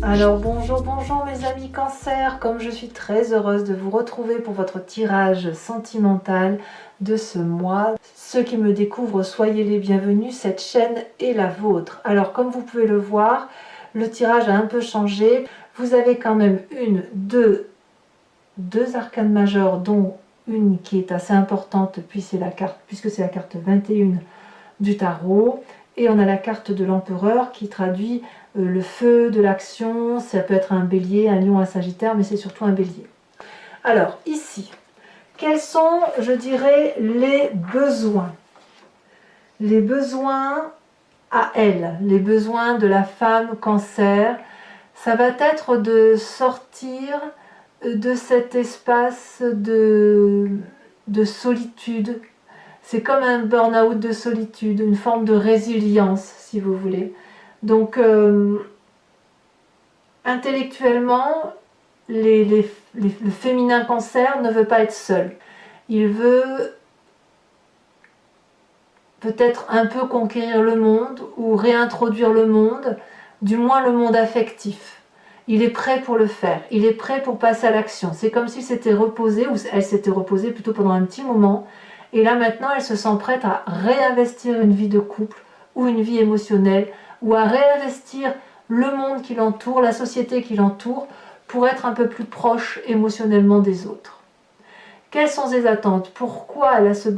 Alors bonjour, bonjour mes amis Cancer, comme je suis très heureuse de vous retrouver pour votre tirage sentimental de ce mois. Ceux qui me découvrent, soyez les bienvenus, cette chaîne est la vôtre. Alors comme vous pouvez le voir, le tirage a un peu changé. Vous avez quand même deux arcanes majeures, dont une qui est assez importante puisque c'est la carte 21 du tarot. Et on a la carte de l'empereur qui traduit le feu de l'action. Ça peut être un bélier, un lion, un sagittaire, mais c'est surtout un bélier. Alors ici, quels sont, je dirais, les besoins? Les besoins à elle, les besoins de la femme cancer, ça va être de sortir de cet espace de solitude. C'est comme un burn-out de solitude, une forme de résilience, si vous voulez. Donc, intellectuellement, le féminin cancer ne veut pas être seul. Il veut peut-être un peu conquérir le monde ou réintroduire le monde, du moins le monde affectif. Il est prêt pour le faire, il est prêt pour passer à l'action. C'est comme s'il s'était reposé, ou elle s'était reposée plutôt pendant un petit moment, et là maintenant elle se sent prête à réinvestir une vie de couple, ou une vie émotionnelle, ou à réinvestir le monde qui l'entoure, la société qui l'entoure, pour être un peu plus proche émotionnellement des autres. Quelles sont ses attentes? Pourquoi elle a ce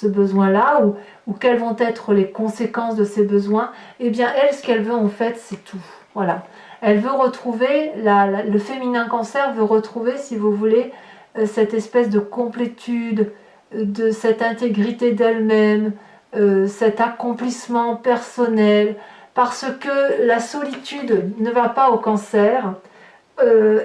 besoin-là, ou quelles vont être les conséquences de ces besoins? Eh bien, elle, ce qu'elle veut en fait, c'est tout. Voilà. Elle veut retrouver, le féminin cancer veut retrouver, si vous voulez, cette espèce de complétude, de cette intégrité d'elle-même, cet accomplissement personnel, parce que la solitude ne va pas au cancer.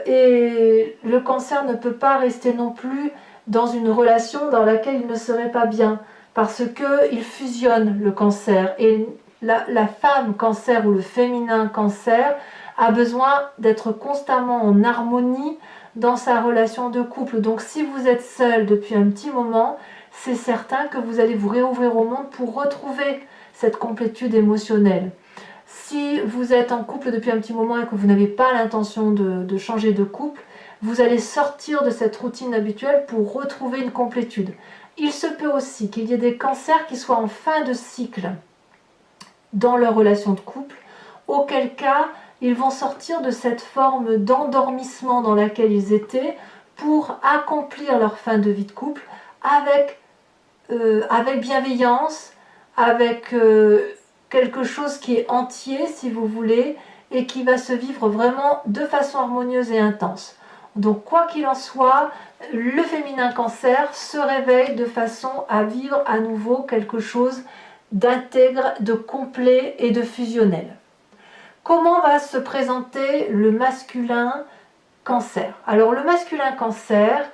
Et le cancer ne peut pas rester non plus dans une relation dans laquelle il ne serait pas bien, parce qu'il fusionne le cancer. Et la femme cancer ou le féminin cancer a besoin d'être constamment en harmonie dans sa relation de couple. Donc si vous êtes seul depuis un petit moment, c'est certain que vous allez vous réouvrir au monde pour retrouver cette complétude émotionnelle. Si vous êtes en couple depuis un petit moment et que vous n'avez pas l'intention de changer de couple, vous allez sortir de cette routine habituelle pour retrouver une complétude. Il se peut aussi qu'il y ait des cancers qui soient en fin de cycle dans leur relation de couple, auquel cas ils vont sortir de cette forme d'endormissement dans laquelle ils étaient pour accomplir leur fin de vie de couple avec bienveillance, avec quelque chose qui est entier, si vous voulez, et qui va se vivre vraiment de façon harmonieuse et intense. Donc quoi qu'il en soit, le féminin cancer se réveille de façon à vivre à nouveau quelque chose d'intègre, de complet et de fusionnel. Comment va se présenter le masculin cancer? Alors le masculin cancer,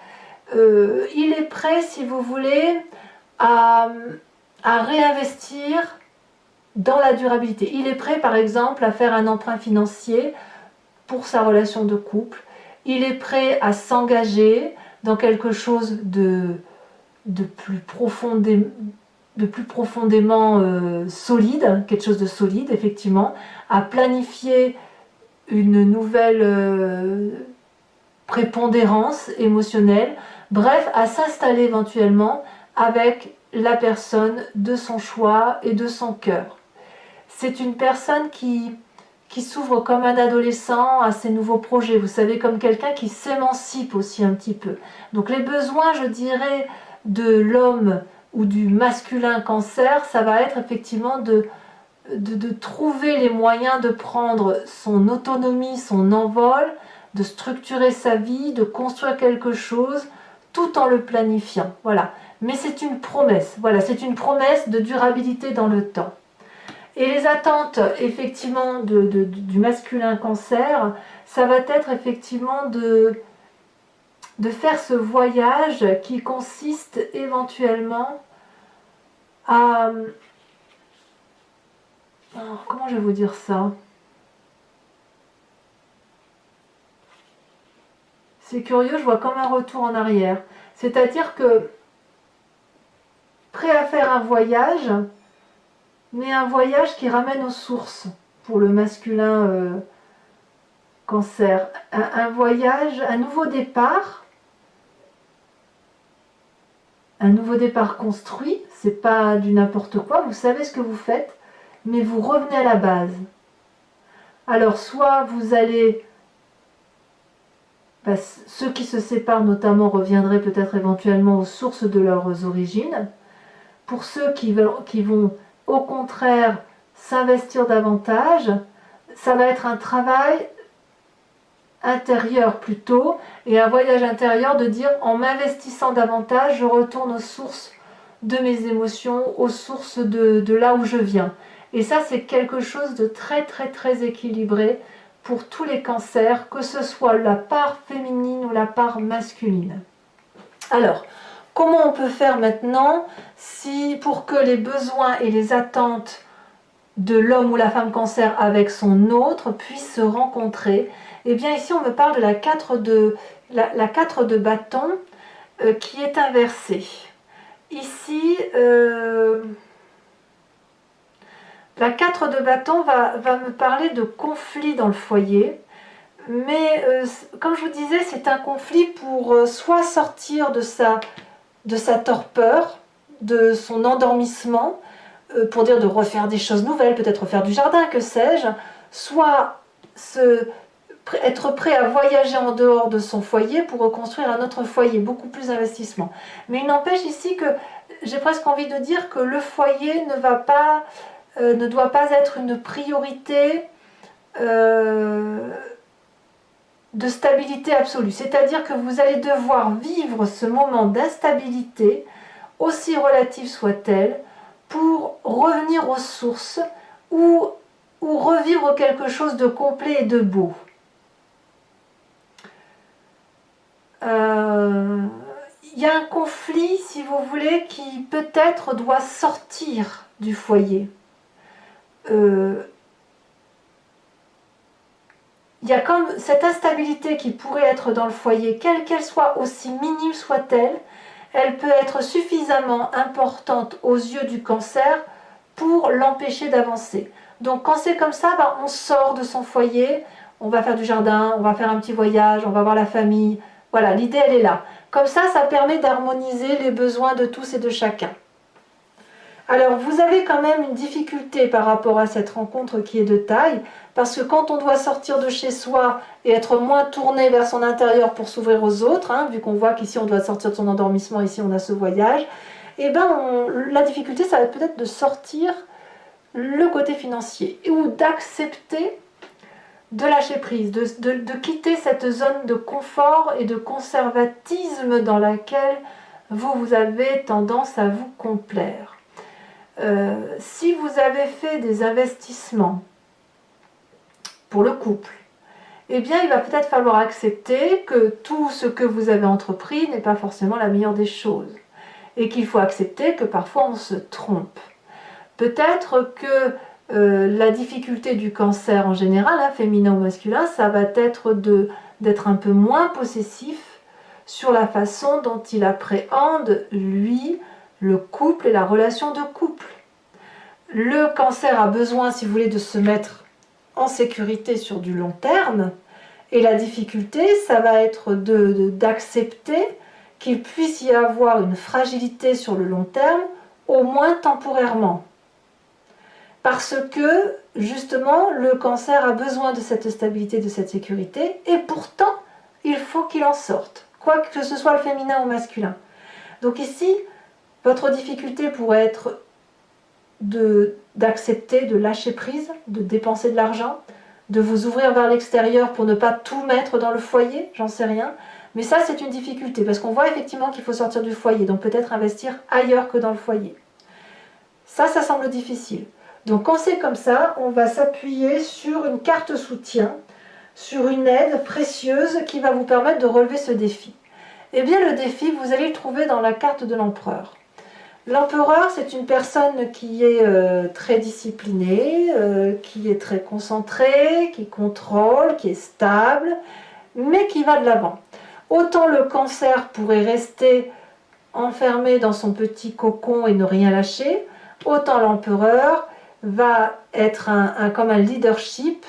il est prêt, si vous voulez, à réinvestir dans la durabilité. Il est prêt, par exemple, à faire un emprunt financier pour sa relation de couple. Il est prêt à s'engager dans quelque chose de plus profondément solide, quelque chose de solide, effectivement, à planifier une nouvelle prépondérance émotionnelle, bref, à s'installer éventuellement avec la personne de son choix et de son cœur. C'est une personne qui s'ouvre comme un adolescent à ses nouveaux projets, vous savez, comme quelqu'un qui s'émancipe aussi un petit peu. Donc les besoins, je dirais, de l'homme ou du masculin cancer, ça va être effectivement de trouver les moyens de prendre son autonomie, son envol, de structurer sa vie, de construire quelque chose, tout en le planifiant. Voilà. Mais c'est une promesse. Voilà, c'est une promesse de durabilité dans le temps. Et les attentes, effectivement, du masculin cancer, ça va être effectivement de faire ce voyage qui consiste éventuellement à... comment je vais vous dire ça? C'est curieux, je vois comme un retour en arrière. C'est-à-dire que prêt à faire un voyage, mais un voyage qui ramène aux sources pour le masculin Cancer, un voyage, un nouveau départ construit, c'est pas du n'importe quoi, vous savez ce que vous faites, mais vous revenez à la base. Alors soit vous allez, ceux qui se séparent notamment reviendraient peut-être éventuellement aux sources de leurs origines. Pour ceux qui vont au contraire s'investir davantage, ça va être un travail intérieur plutôt, et un voyage intérieur de dire en m'investissant davantage, je retourne aux sources de mes émotions, aux sources de là où je viens. Et ça, c'est quelque chose de très très très équilibré pour tous les cancers, que ce soit la part féminine ou la part masculine. Alors, comment on peut faire maintenant pour que les besoins et les attentes de l'homme ou la femme cancer avec son autre puissent se rencontrer? Eh bien ici on me parle de la 4 de bâton qui est inversée. Ici, la 4 de bâton va me parler de conflit dans le foyer. Mais comme je vous disais, c'est un conflit pour soit sortir de sa torpeur, de son endormissement, pour dire de refaire des choses nouvelles, peut-être refaire du jardin, que sais-je, soit être prêt à voyager en dehors de son foyer pour reconstruire un autre foyer, beaucoup plus d'investissement. Mais il n'empêche ici que j'ai presque envie de dire que le foyer ne doit pas être une priorité de stabilité absolue. C'est-à-dire que vous allez devoir vivre ce moment d'instabilité, aussi relative soit-elle, pour revenir aux sources ou revivre quelque chose de complet et de beau. Il y a un conflit, si vous voulez, qui peut-être doit sortir du foyer. Il y a comme cette instabilité qui pourrait être dans le foyer, quelle qu'elle soit, aussi minime soit-elle, elle peut être suffisamment importante aux yeux du cancer pour l'empêcher d'avancer. Donc quand c'est comme ça, on sort de son foyer, on va faire du jardin, on va faire un petit voyage, on va voir la famille. Voilà, l'idée elle est là. Comme ça permet d'harmoniser les besoins de tous et de chacun. Alors vous avez quand même une difficulté par rapport à cette rencontre qui est de taille, parce que quand on doit sortir de chez soi et être moins tourné vers son intérieur pour s'ouvrir aux autres, vu qu'on voit qu'ici on doit sortir de son endormissement, ici on a ce voyage, la difficulté ça va peut-être de sortir le côté financier ou d'accepter de lâcher prise, de quitter cette zone de confort et de conservatisme dans laquelle vous avez tendance à vous complaire. Si vous avez fait des investissements pour le couple, eh bien il va peut-être falloir accepter que tout ce que vous avez entrepris n'est pas forcément la meilleure des choses et qu'il faut accepter que parfois on se trompe. Peut-être que la difficulté du cancer en général, féminin ou masculin, ça va être d'être un peu moins possessif sur la façon dont il appréhende, lui, le couple et la relation de couple. Le cancer a besoin, si vous voulez, de se mettre en sécurité sur du long terme, et la difficulté, ça va être d'accepter qu'il puisse y avoir une fragilité sur le long terme, au moins temporairement. Parce que, justement, le cancer a besoin de cette stabilité, de cette sécurité, et pourtant, il faut qu'il en sorte, quoi que ce soit le féminin ou masculin. Donc ici, votre difficulté pourrait être d'accepter, de lâcher prise, de dépenser de l'argent, de vous ouvrir vers l'extérieur pour ne pas tout mettre dans le foyer, j'en sais rien. Mais ça, c'est une difficulté, parce qu'on voit effectivement qu'il faut sortir du foyer, donc peut-être investir ailleurs que dans le foyer. Ça semble difficile. Donc quand c'est comme ça, on va s'appuyer sur une carte soutien, sur une aide précieuse qui va vous permettre de relever ce défi. Eh bien le défi, vous allez le trouver dans la carte de l'empereur. L'empereur, c'est une personne qui est très disciplinée, qui est très concentrée, qui contrôle, qui est stable, mais qui va de l'avant. Autant le cancer pourrait rester enfermé dans son petit cocon et ne rien lâcher, autant l'empereur va être comme un leadership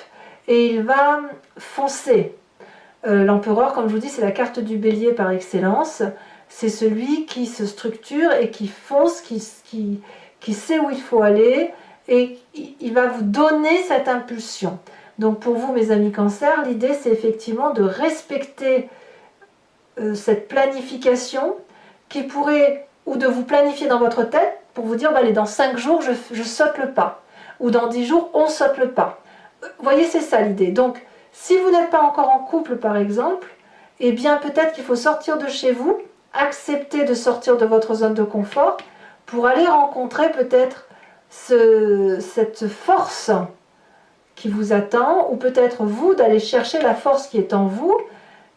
et il va foncer. L'empereur, comme je vous dis, c'est la carte du bélier par excellence. C'est celui qui se structure et qui fonce, qui sait où il faut aller, et il va vous donner cette impulsion. Donc pour vous, mes amis cancer, l'idée c'est effectivement de respecter cette planification qui pourrait, ou de vous planifier dans votre tête pour vous dire, bah, allez, dans 5 jours, je saute le pas, ou dans 10 jours, on saute le pas. Vous voyez, c'est ça l'idée. Donc, si vous n'êtes pas encore en couple, par exemple, eh bien, peut-être qu'il faut sortir de chez vous, accepter de sortir de votre zone de confort pour aller rencontrer peut-être cette force qui vous attend, ou peut-être vous d'aller chercher la force qui est en vous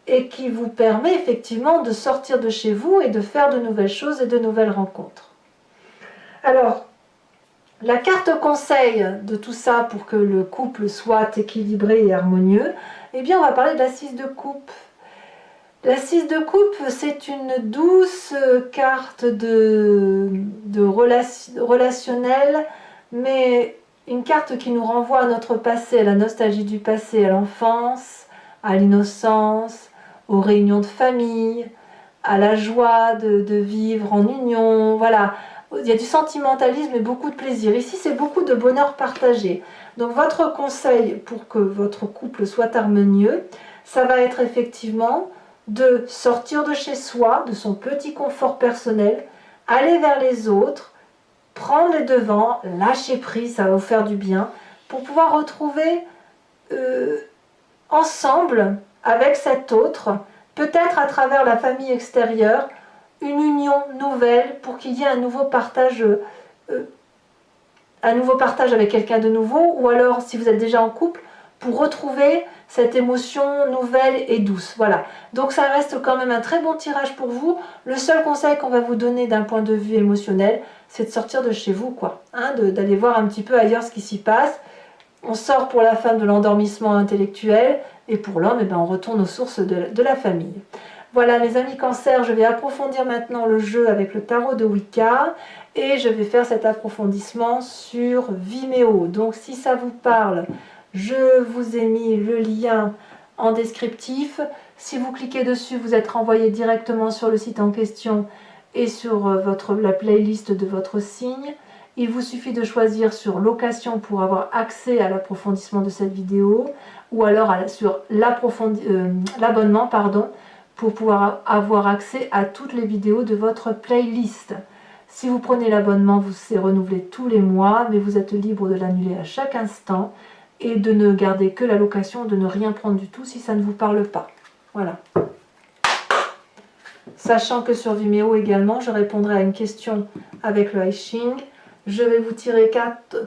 et qui vous permet effectivement de sortir de chez vous et de faire de nouvelles choses et de nouvelles rencontres. Alors, la carte conseil de tout ça pour que le couple soit équilibré et harmonieux, eh bien on va parler de la 6 de coupe. La 6 de coupe, c'est une douce carte de relationnel, mais une carte qui nous renvoie à notre passé, à la nostalgie du passé, à l'enfance, à l'innocence, aux réunions de famille, à la joie de vivre en union, voilà. Il y a du sentimentalisme et beaucoup de plaisir. Ici, c'est beaucoup de bonheur partagé. Donc, votre conseil pour que votre couple soit harmonieux, ça va être effectivement de sortir de chez soi, de son petit confort personnel, aller vers les autres, prendre les devants, lâcher prise, ça va vous faire du bien, pour pouvoir retrouver ensemble, avec cet autre, peut-être à travers la famille extérieure, une union nouvelle pour qu'il y ait un nouveau partage avec quelqu'un de nouveau, ou alors si vous êtes déjà en couple, pour retrouver cette émotion nouvelle et douce. Voilà. Donc ça reste quand même un très bon tirage pour vous. Le seul conseil qu'on va vous donner d'un point de vue émotionnel, c'est de sortir de chez vous, quoi. Hein, d'aller voir un petit peu ailleurs ce qui s'y passe. On sort pour la femme de l'endormissement intellectuel, et pour l'homme, eh ben, on retourne aux sources de la famille. Voilà, mes amis cancer, je vais approfondir maintenant le jeu avec le tarot de Wicca, et je vais faire cet approfondissement sur Vimeo. Donc si ça vous parle, je vous ai mis le lien en descriptif. Si vous cliquez dessus, vous êtes renvoyé directement sur le site en question et sur la playlist de votre signe. Il vous suffit de choisir sur location pour avoir accès à l'approfondissement de cette vidéo, ou alors sur l'abonnement, pour pouvoir avoir accès à toutes les vidéos de votre playlist. Si vous prenez l'abonnement, c'est renouvelé tous les mois, mais vous êtes libre de l'annuler à chaque instant et de ne garder que la location, de ne rien prendre du tout si ça ne vous parle pas. Voilà. Sachant que sur Vimeo également, je répondrai à une question avec le I Ching. Je vais vous tirer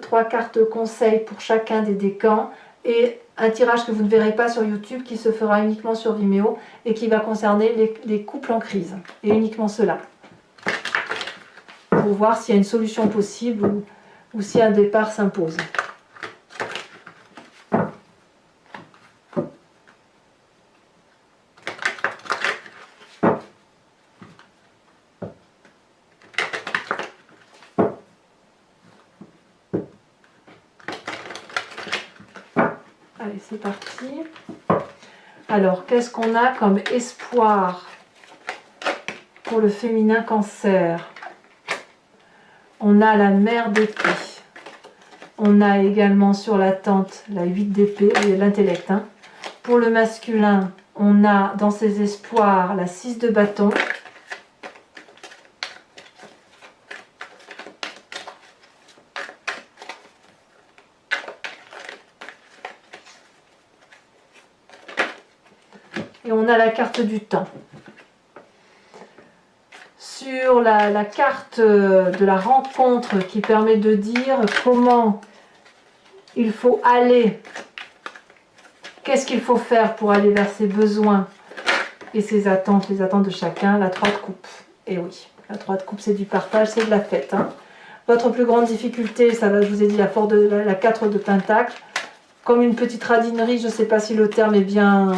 3 cartes conseils pour chacun des décans et un tirage que vous ne verrez pas sur YouTube qui se fera uniquement sur Vimeo et qui va concerner les couples en crise. Et uniquement cela. Pour voir s'il y a une solution possible ou si un départ s'impose. Allez, c'est parti. Alors, qu'est-ce qu'on a comme espoir pour le féminin cancer? On a la mère d'épée. On a également sur la tente la 8 d'épée, l'intellect. Hein. Pour le masculin, on a dans ses espoirs la 6 de bâton. Et on a la carte du temps. Sur la carte de la rencontre qui permet de dire comment il faut aller, qu'est-ce qu'il faut faire pour aller vers ses besoins et ses attentes, les attentes de chacun, la 3 de coupe. Et oui, la 3 de coupe, c'est du partage, c'est de la fête. Hein. Votre plus grande difficulté, ça va, je vous ai dit, la 4 de pentacle. Comme une petite radinerie, je ne sais pas si le terme est bien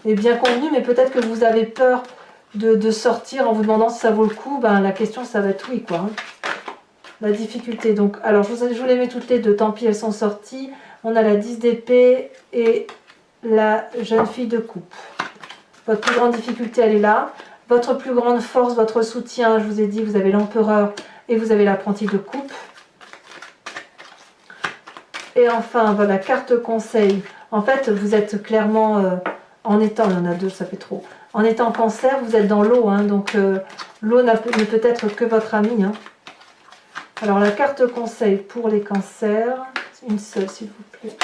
convenu, mais peut-être que vous avez peur de sortir en vous demandant si ça vaut le coup. Ben, la question, ça va être oui, quoi. Hein. La difficulté. Donc, alors, je vous les mets toutes les deux. Tant pis, elles sont sorties. On a la 10 d'épée et la jeune fille de coupe. Votre plus grande difficulté, elle est là. Votre plus grande force, votre soutien, je vous ai dit, vous avez l'empereur et vous avez l'apprenti de coupe. Et enfin, voilà, carte conseil. En fait, vous êtes clairement, en étant, il y en a deux, ça fait trop. En étant cancer, vous êtes dans l'eau, hein, donc l'eau ne peut être que votre ami. Hein. Alors, la carte conseil pour les cancers, une seule, s'il vous plaît.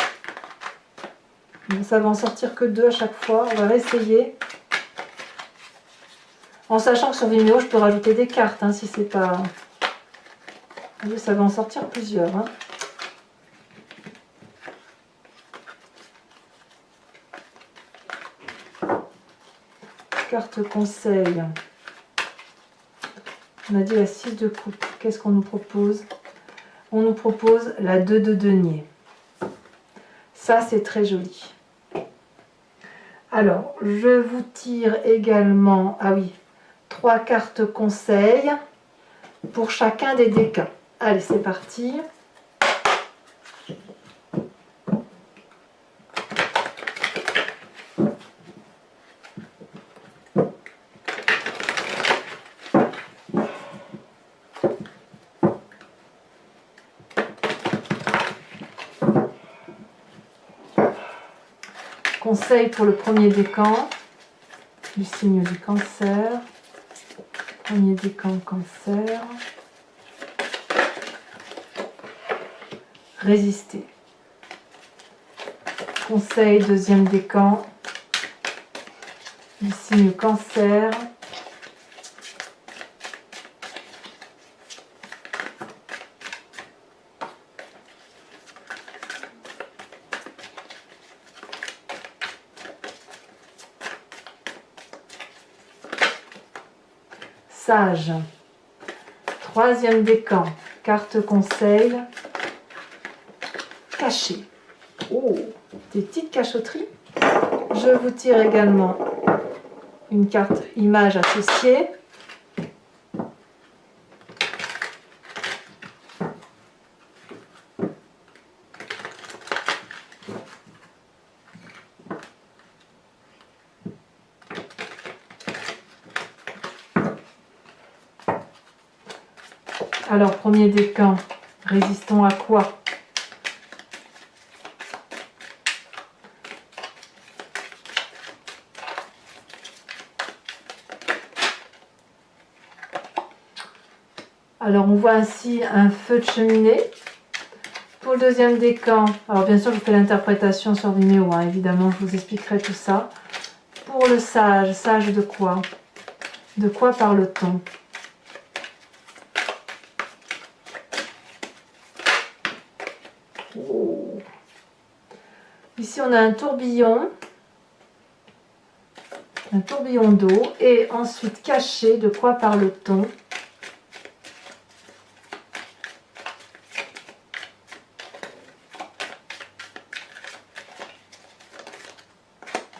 Ça va en sortir que 2 à chaque fois, on va réessayer. En sachant que sur Vimeo, je peux rajouter des cartes, hein, si c'est pas... Ça va en sortir plusieurs. Hein. Carte conseil. On a dit la 6 de coupe. Qu'est-ce qu'on nous propose? On nous propose la 2 de denier. Ça, c'est très joli. Alors, je vous tire également... Ah oui, 3 cartes conseil pour chacun des décans. Allez, c'est parti. Conseil pour le premier décan du signe du cancer. Premier décan cancer. Résister. Conseil deuxième décan du signe cancer. Sage. Troisième décan, carte conseil. Caché. Oh, des petites cachotteries. Je vous tire également une carte image associée. Alors, premier décan, résistant à quoi? Alors, on voit ainsi un feu de cheminée. Pour le deuxième décan, alors bien sûr, je fais l'interprétation sur Vimeo, hein, évidemment, je vous expliquerai tout ça. Pour le sage, sage de quoi? De quoi parle-t-on? Ici, on a un tourbillon d'eau. Et ensuite, caché, de quoi parle-t-on?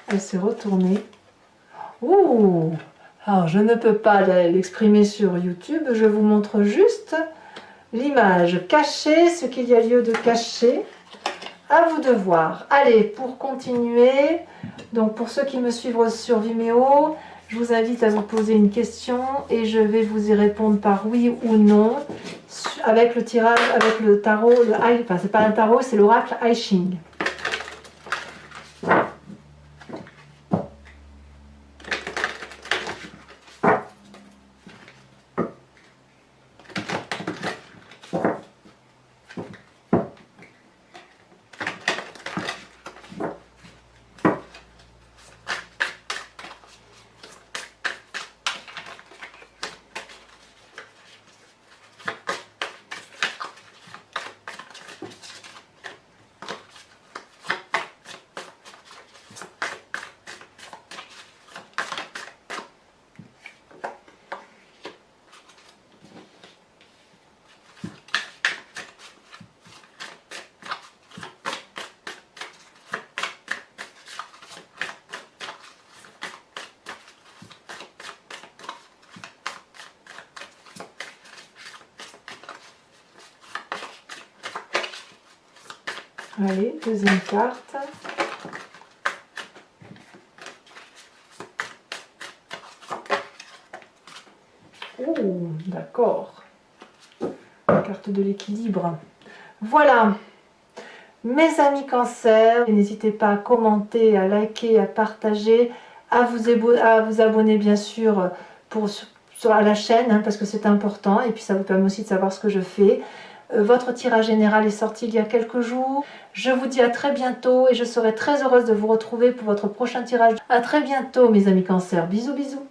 Elle s'est retournée. Ouh! Alors, je ne peux pas l'exprimer sur YouTube. Je vous montre juste l'image. Cacher ce qu'il y a lieu de cacher. À vous de voir. Allez, pour continuer, donc pour ceux qui me suivent sur Vimeo, je vous invite à vous poser une question et je vais vous y répondre par oui ou non avec le tirage, avec le tarot, enfin c'est pas un tarot, c'est l'oracle I Ching. Allez, deuxième carte. Oh, d'accord. La carte de l'équilibre. Voilà, mes amis Cancer, n'hésitez pas à commenter, à liker, à partager, à vous abonner bien sûr à la chaîne, hein, parce que c'est important, et puis ça vous permet aussi de savoir ce que je fais. Votre tirage général est sorti il y a quelques jours. Je vous dis à très bientôt et je serai très heureuse de vous retrouver pour votre prochain tirage. À très bientôt mes amis Cancer. Bisous bisous.